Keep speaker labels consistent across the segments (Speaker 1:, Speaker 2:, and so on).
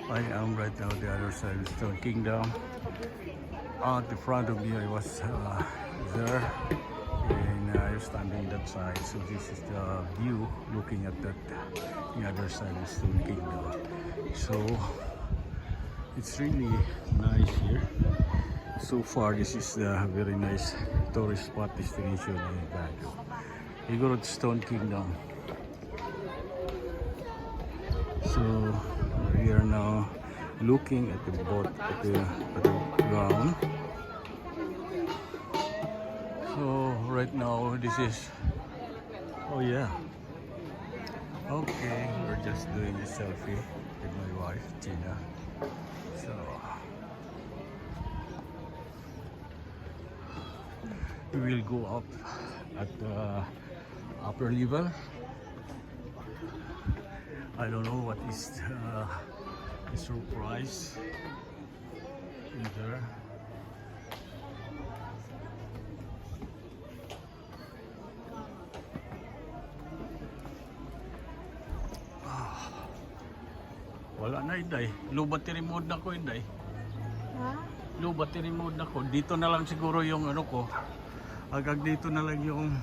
Speaker 1: I am right now the other side of Stone Kingdom. At the front of me, I was there, and I was standing that side. So this is the view looking at that the other side of Stone Kingdom. So it's really nice here. So far, this is a very nice tourist spot destination in Baguio. You go to Stone Kingdom. So we are now looking at the boat at the ground. So right now this is, oh yeah, okay, we're just doing a selfie with my wife Gina. So we will go up at the upper level. I don't know what is the surprise in there. Wala na Inday. Low battery mode na ko Inday.
Speaker 2: Ha?
Speaker 1: Low battery mode na ko. Dito na lang siguro yung ano ko. Agad dito na lang yung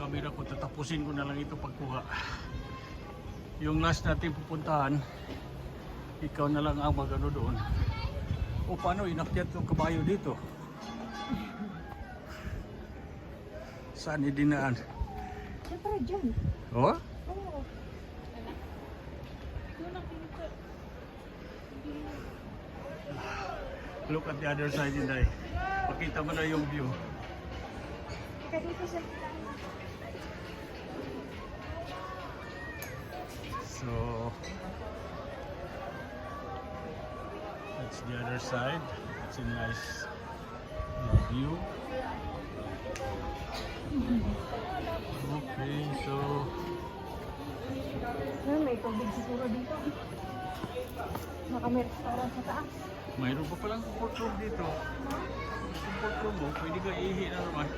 Speaker 1: camera ko. Tatapusin ko na lang ito pagkuha. Yung last natin pupuntahan, ikaw na lang ang magano doon. O paano inakyat yung kabayo dito? Saan idinaan?
Speaker 2: Siyempre dyan.
Speaker 1: Oh?
Speaker 2: Oo.
Speaker 1: Look at the other side Inday. Pakita mo na yung view.
Speaker 2: Ika dito sa...
Speaker 1: So that's the other side. It's a nice view. Okay, so
Speaker 2: May tubig siguro dito. Baka may restaurant sa taas.
Speaker 1: mayroon pa palang comfort room dito. Comfort room mo, pwede ka ihi na naman.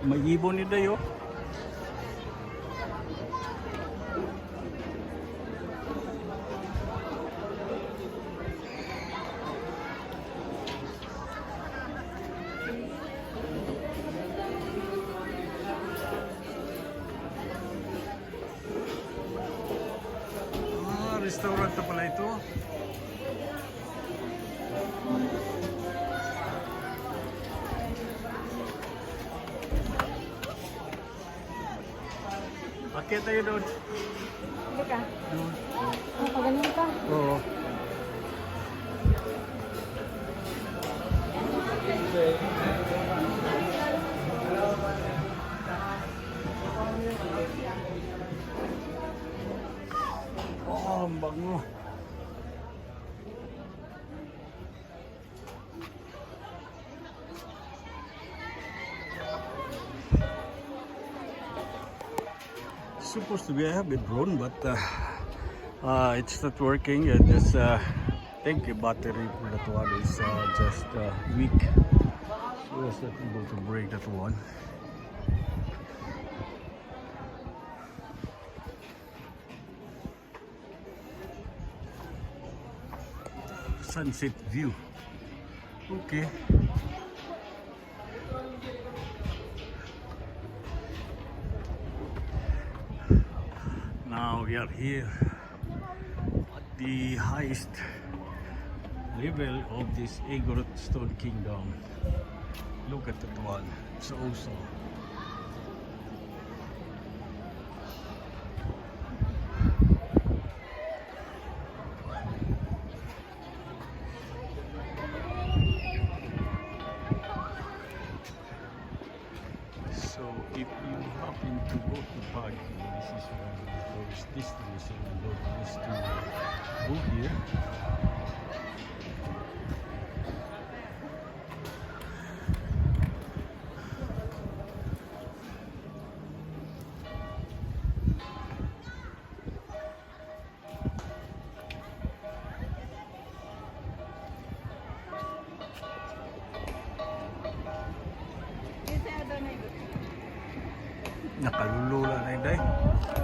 Speaker 1: May ibon ni Dayo. Restaurant na pala ito. Bakit tayo doon?
Speaker 2: Hindi ka?
Speaker 1: Doon.
Speaker 2: Pagaling ka?
Speaker 1: Oo. Oh, ang bango. Supposed to be I have a drone, but it's not working. I just think the battery for that one is just weak, so I was not able to break that one. Sunset view. Okay. Now we are here at the highest level of this Igorot Stone Kingdom. Look at that one. It's awesome. So if you happen to go to Baguio, this is one of the tourist destinations and don't miss to go here. today.